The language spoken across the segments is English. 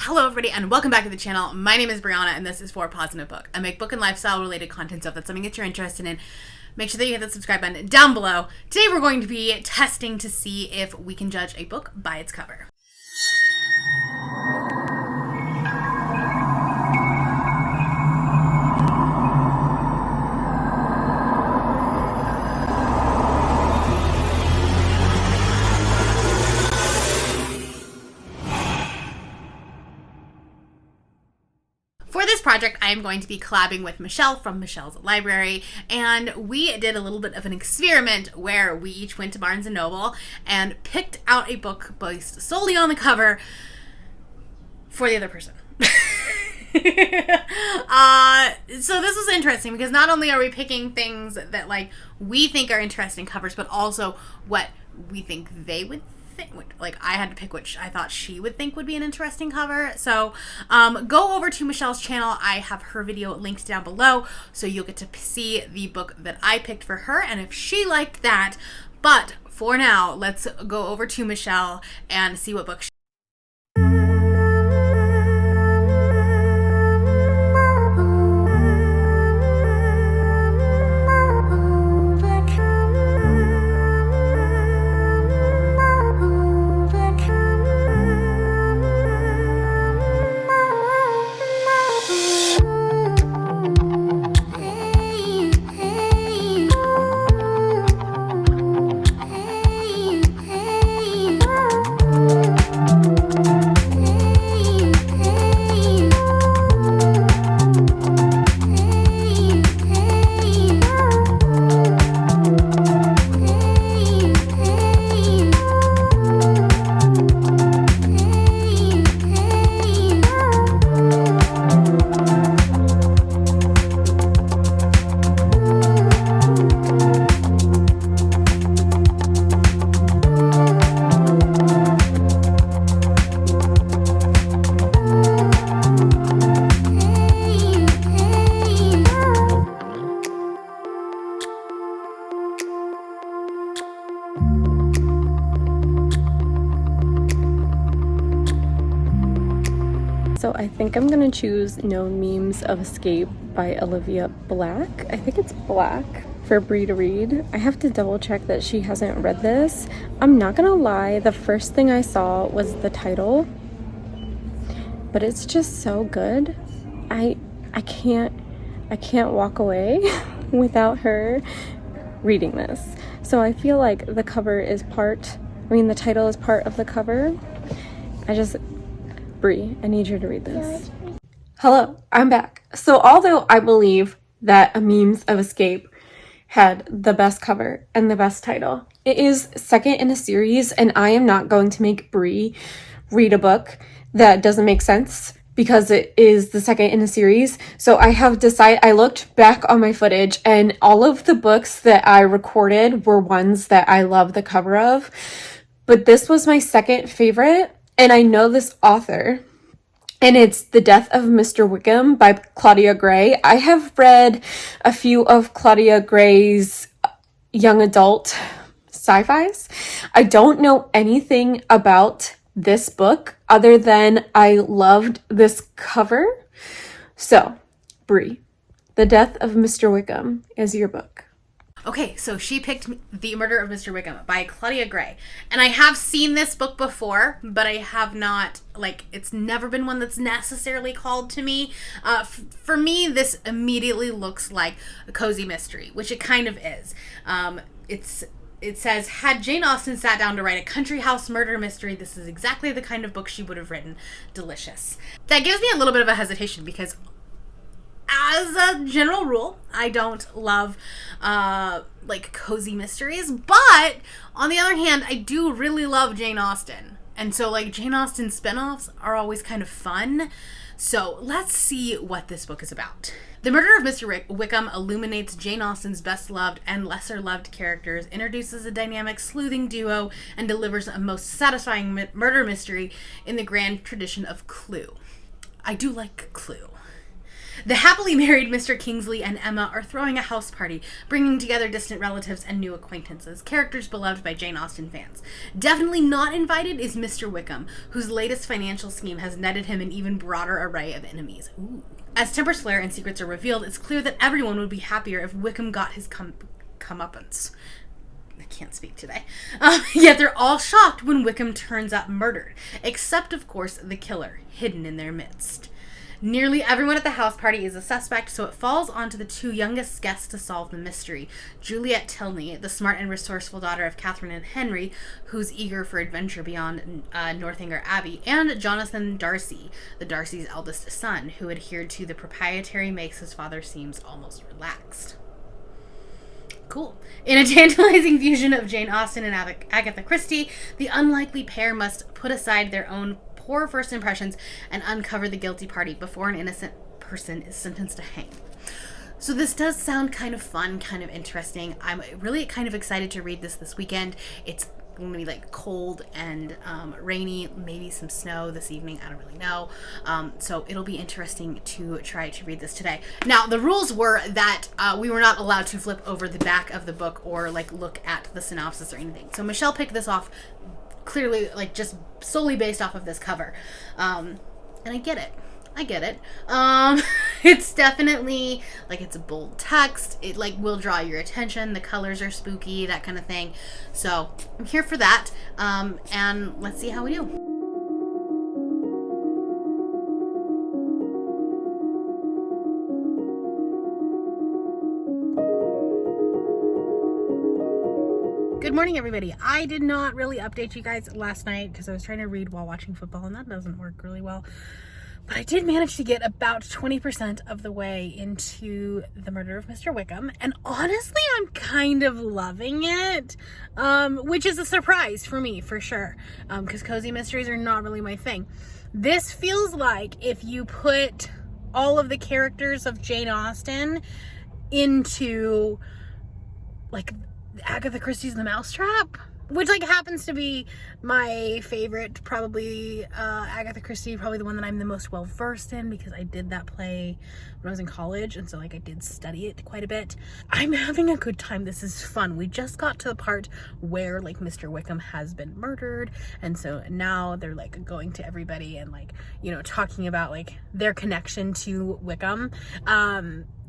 Hello everybody and welcome back to the channel. My name is Brianna and this is For Pause in a Book. I make book and lifestyle related content, so if that's something that you're interested in, make sure that you hit the subscribe button down below. Today we're going to be testing to see if we can judge a book by its cover. For this project, I am going to be collabing with Michelle from Michelle's Library, and we did a little bit of an experiment where we each went to Barnes & Noble and picked out a book based solely on the cover for the other person. So this was interesting because not only are we picking things that like we think are interesting covers, but also what we think they would think. Like I had to pick which I thought she would think would be an interesting cover. So go over to Michelle's channel. I have her video linked down below, so you'll get to see the book that I picked for her and if she liked that. But for now, let's go over to Michelle and see what book she So I think I'm gonna choose No Memes of Escape by Olivia Black. I think it's Black for Brie to read. I have to double check that she hasn't read this. I'm not gonna lie, the first thing I saw was the title, but it's just so good. I can't walk away without her reading this. So I feel like the title is part of the cover. Brie, I need you to read this. Hello, I'm back. So although I believe that A Memes of Escape had the best cover and the best title, it is second in a series, and I am not going to make Brie read a book that doesn't make sense because it is the second in a series. So I looked back on my footage, and all of the books that I recorded were ones that I love the cover of, but this was my second favorite. And I know this author, and it's The Death of Mr. Wickham by Claudia Gray. I have read a few of Claudia Gray's young adult sci-fis. I don't know anything about this book other than I loved this cover. So, Brie, The Death of Mr. Wickham is your book. Okay, so she picked The Murder of Mr. Wickham by Claudia Gray. And I have seen this book before, but I have not, it's never been one that's necessarily called to me. For me, this immediately looks like a cozy mystery, which it kind of is. It says, had Jane Austen sat down to write a country house murder mystery, this is exactly the kind of book she would have written. Delicious. That gives me a little bit of a hesitation because as a general rule, I don't love cozy mysteries, but on the other hand, I do really love Jane Austen. And so Jane Austen spinoffs are always kind of fun. So let's see what this book is about. The Murder of Mr. Wickham illuminates Jane Austen's best-loved and lesser-loved characters, introduces a dynamic sleuthing duo, and delivers a most satisfying murder mystery in the grand tradition of Clue. I do like Clue. The happily married Mr. Kingsley and Emma are throwing a house party, bringing together distant relatives and new acquaintances, characters beloved by Jane Austen fans. Definitely not invited is Mr. Wickham, whose latest financial scheme has netted him an even broader array of enemies. Ooh. As tempers flare and secrets are revealed, it's clear that everyone would be happier if Wickham got his comeuppance. I can't speak today. Yet they're all shocked when Wickham turns up murdered, except, of course, the killer, hidden in their midst. Nearly everyone at the house party is a suspect, so it falls onto the two youngest guests to solve the mystery. Juliet Tilney, the smart and resourceful daughter of Catherine and Henry, who's eager for adventure beyond Northanger Abbey, and Jonathan Darcy, the Darcy's eldest son, who adhered to the proprietary makes his father seems almost relaxed. Cool. In a tantalizing fusion of Jane Austen and Agatha Christie, the unlikely pair must put aside their own poor first impressions and uncover the guilty party before an innocent person is sentenced to hang. So this does sound kind of fun, kind of interesting. I'm really kind of excited to read this weekend. It's going to be like cold and rainy, maybe some snow this evening. I don't really know. So it'll be interesting to try to read this today. Now, the rules were that we were not allowed to flip over the back of the book or like look at the synopsis or anything. So Michelle picked this off clearly like just solely based off of this cover. And I get it. It's definitely like it's a bold text. It like will draw your attention. The colors are spooky, that kind of thing. So I'm here for that. And let's see how we do. Good morning, everybody. I did not really update you guys last night because I was trying to read while watching football, and that doesn't work really well. But I did manage to get about 20% of the way into The Murder of Mr. Wickham, and honestly, I'm kind of loving it, which is a surprise for me, for sure, because cozy mysteries are not really my thing. This feels like if you put all of the characters of Jane Austen into, like, Agatha Christie's The Mousetrap, which like happens to be my favorite, probably Agatha Christie, probably the one that I'm the most well versed in because I did that play when I was in college, and so like I did study it quite a bit. I'm having a good time. This is fun. We just got to the part where like Mr. Wickham has been murdered, and so now they're like going to everybody and like, you know, talking about like their connection to Wickham.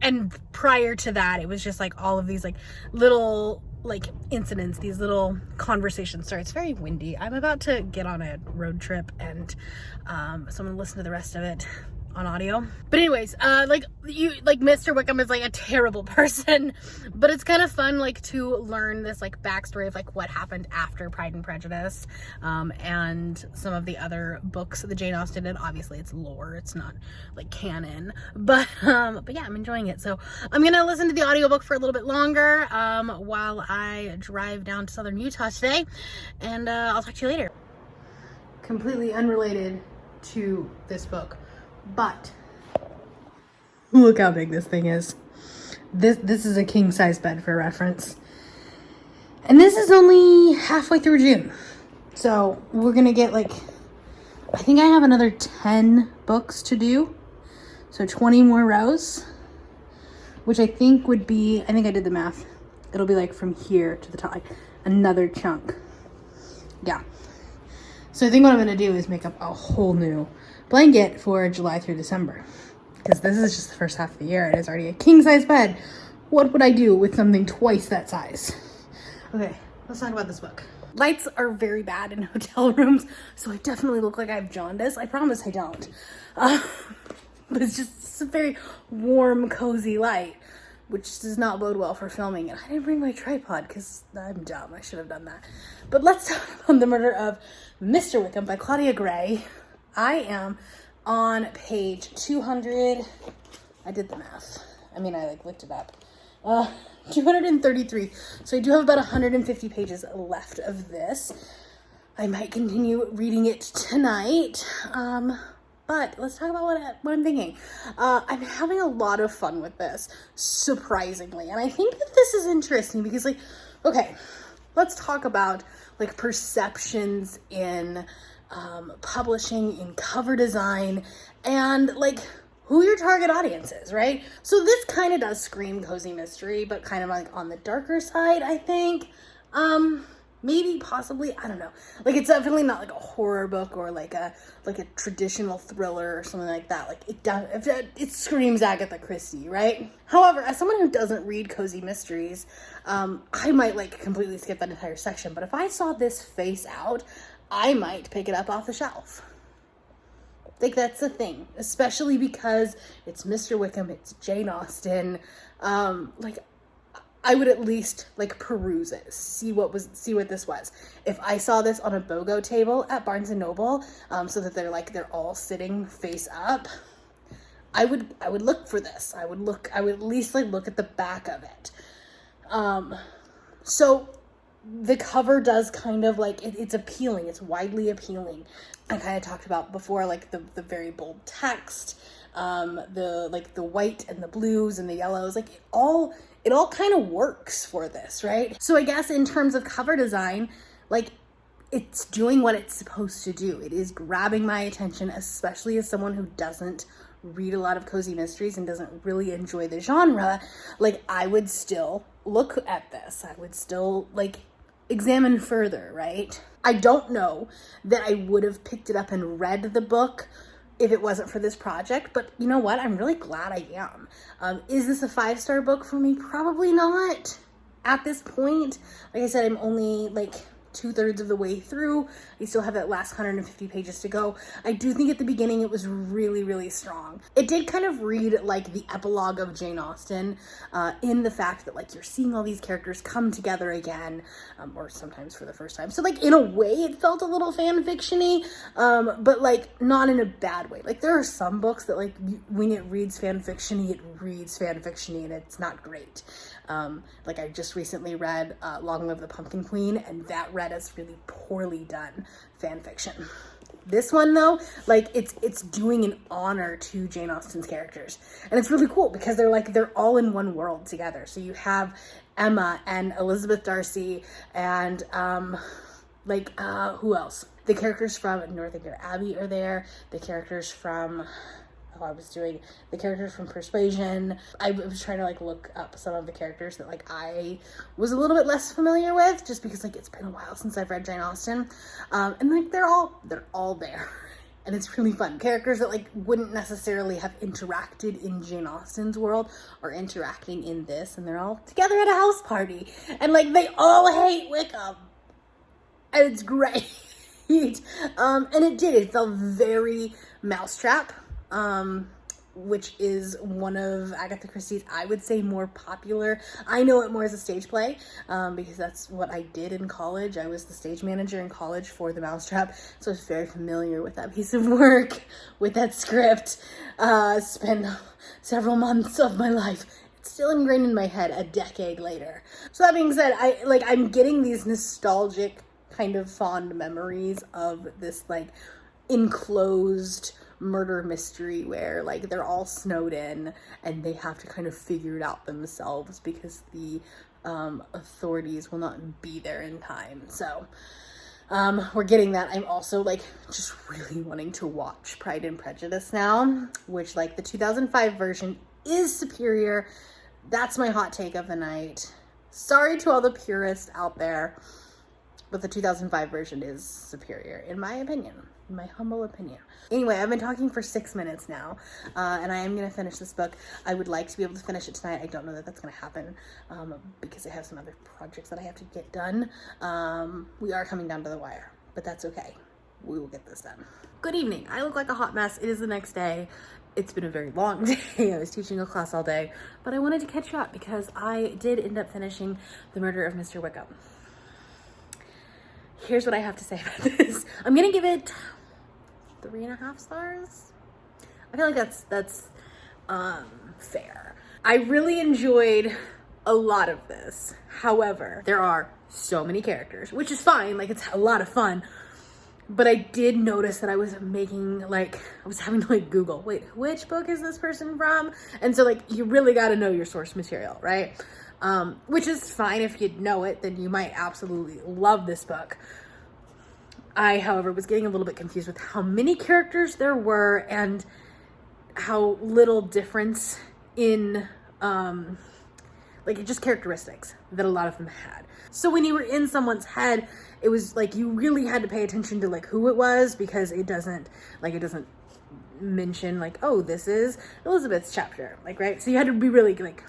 And prior to that, it was just like all of these like little like incidents, these little conversations. Sorry, it's very windy. I'm about to get on a road trip, and so I'm gonna listen to the rest of it on audio. But anyways, like Mr. Wickham is like a terrible person, but it's kind of fun like to learn this like backstory of like what happened after Pride and Prejudice, and some of the other books that Jane Austen did. Obviously it's lore, it's not like canon, but yeah, I'm enjoying it. So I'm gonna listen to the audiobook for a little bit longer while I drive down to southern Utah today, and I'll talk to you later. Completely unrelated to this book, but look how big this thing is. This is a king size bed for reference. And this is only halfway through June. So we're gonna get like, I think I have another 10 books to do. So 20 more rows, which I think would be, I think I did the math. It'll be like from here to the top, like another chunk. Yeah. So I think what I'm gonna do is make up a whole new blanket for July through December, because this is just the first half of the year. It is already a king-size bed. What would I do with something twice that size? Okay, let's talk about this book. Lights are very bad in hotel rooms, so I definitely look like I have jaundice. I promise I don't. But it's just a very warm, cozy light, which does not bode well for filming. And I didn't bring my tripod because I'm dumb. I should have done that. But let's talk about The Murder of Mr. Wickham by Claudia Gray. I am on page 200. I did the math. I mean, I like looked it up. 233. So I do have about 150 pages left of this. I might continue reading it tonight. But let's talk about what I'm thinking. I'm having a lot of fun with this, surprisingly. And I think that this is interesting because, like, okay, let's talk about, like, perceptions in publishing, in cover design, and, like, who your target audience is, right? So this kind of does scream cozy mystery, but kind of like on the darker side, I think. Maybe, possibly, I don't know. Like, it's definitely not like a horror book or like a traditional thriller or something like that. Like, it screams Agatha Christie, right? However, as someone who doesn't read cozy mysteries, I might like completely skip that entire section. But if I saw this face out, I might pick it up off the shelf. Like, that's the thing, especially because it's Mr. Wickham, it's Jane Austen. Like, I would at least like peruse it, see what this was. If I saw this on a BOGO table at Barnes and Noble, so that they're all sitting face up, I would look for this. I would at least like look at the back of it. So the cover does kind of like, it's appealing. It's widely appealing. I kind of talked about before, like the very bold text, the white and the blues and the yellows, like it all kind of works for this, right? So I guess in terms of cover design, like it's doing what it's supposed to do. It is grabbing my attention, especially as someone who doesn't read a lot of cozy mysteries and doesn't really enjoy the genre. Like, I would still look at this. I would still like examine further, right? I don't know that I would have picked it up and read the book if it wasn't for this project, but you know what? I'm really glad I am. Is this a 5-star book for me? Probably not at this point. Like I said, I'm only like 2/3 of the way through. I still have that last 150 pages to go. I do think at the beginning it was really, really strong. It did kind of read like the epilogue of Jane Austen, in the fact that like you're seeing all these characters come together again, or sometimes for the first time. So like in a way it felt a little fan fiction-y, but like not in a bad way. Like there are some books that like when it reads fan fiction-y, it reads fan fiction-y and it's not great. Like I just recently read Long Live the Pumpkin Queen, and that read as really poorly done fan fiction. This one though, like it's doing an honor to Jane Austen's characters, and it's really cool because they're all in one world together. So you have Emma and Elizabeth Darcy and who else? The characters from Northanger Abbey are there. The characters from the characters from Persuasion. I was trying to like look up some of the characters that like I was a little bit less familiar with, just because like it's been a while since I've read Jane Austen, and like they're all there, and it's really fun. Characters that like wouldn't necessarily have interacted in Jane Austen's world are interacting in this, and they're all together at a house party, and like they all hate Wickham, and it's great. And it felt very Mousetrap, which is one of Agatha Christie's, I would say, more popular. I know it more as a stage play, because that's what I did in college. I was the stage manager in college for The Mousetrap, so I was very familiar with that piece of work, with that script. Spent several months of my life. It's still ingrained in my head a decade later. So that being said, I'm getting these nostalgic kind of fond memories of this like enclosed murder mystery where like they're all snowed in and they have to kind of figure it out themselves because the authorities will not be there in time. So we're getting that. I'm also like just really wanting to watch Pride and Prejudice now, which like the 2005 version is superior. That's my hot take of the night. Sorry to all the purists out there, but the 2005 version is superior, in my opinion, in my humble opinion. Anyway, I've been talking for 6 minutes now, and I am going to finish this book. I would like to be able to finish it tonight. I don't know that that's going to happen, because I have some other projects that I have to get done. We are coming down to the wire, but that's okay. We will get this done. Good evening. I look like a hot mess. It is the next day. It's been a very long day. I was teaching a class all day, but I wanted to catch you up because I did end up finishing The Murder of Mr. Wickham. Here's what I have to say about this. I'm gonna give it 3.5 stars. I feel like that's fair. I really enjoyed a lot of this. However, there are so many characters, which is fine. Like, it's a lot of fun. But I did notice that I was having to like Google, wait, which book is this person from? And so like, you really got to know your source material, right? Which is fine. If you know it, then you might absolutely love this book. I, however, was getting a little bit confused with how many characters there were, and how little difference in like just characteristics that a lot of them had. So when you were in someone's head, it was like you really had to pay attention to like who it was, because it doesn't mention like, oh, this is Elizabeth's chapter, like, right? So you had to be really like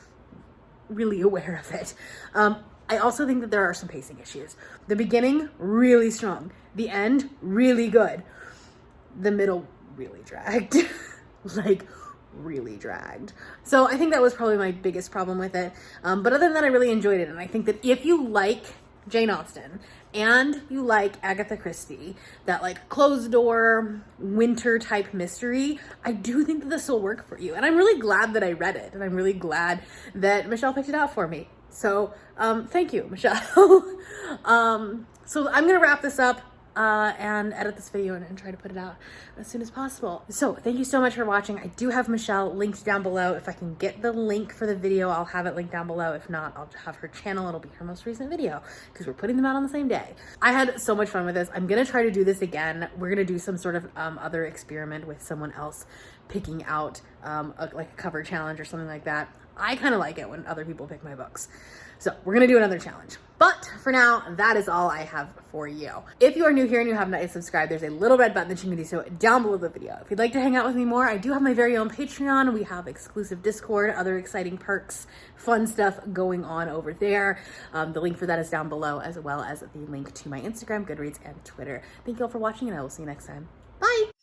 really aware of it. I also think that there are some pacing issues. The beginning, really strong. The end, really good. The middle, really dragged. Like, really dragged. So I think that was probably my biggest problem with it. But other than that, I really enjoyed it. And I think that if you like Jane Austen and you like Agatha Christie, that like closed door winter type mystery, I do think that this will work for you. And I'm really glad that I read it. And I'm really glad that Michelle picked it out for me. So thank you, Michelle. So I'm going to wrap this up and edit this video and try to put it out as soon as possible. So thank you so much for watching. I do have Michelle linked down below. If I can get the link for the video, I'll have it linked down below. If not, I'll have her channel. It'll be her most recent video because we're putting them out on the same day. I had so much fun with this. I'm going to try to do this again. We're going to do some sort of other experiment with someone else picking out like a cover challenge or something like that. I kind of like it when other people pick my books. So we're going to do another challenge. But for now, that is all I have for you. If you are new here and you have not yet subscribed, there's a little red button that you can do so down below the video. If you'd like to hang out with me more, I do have my very own Patreon. We have exclusive Discord, other exciting perks, fun stuff going on over there. The link for that is down below, as well as the link to my Instagram, Goodreads, and Twitter. Thank you all for watching, and I will see you next time. Bye!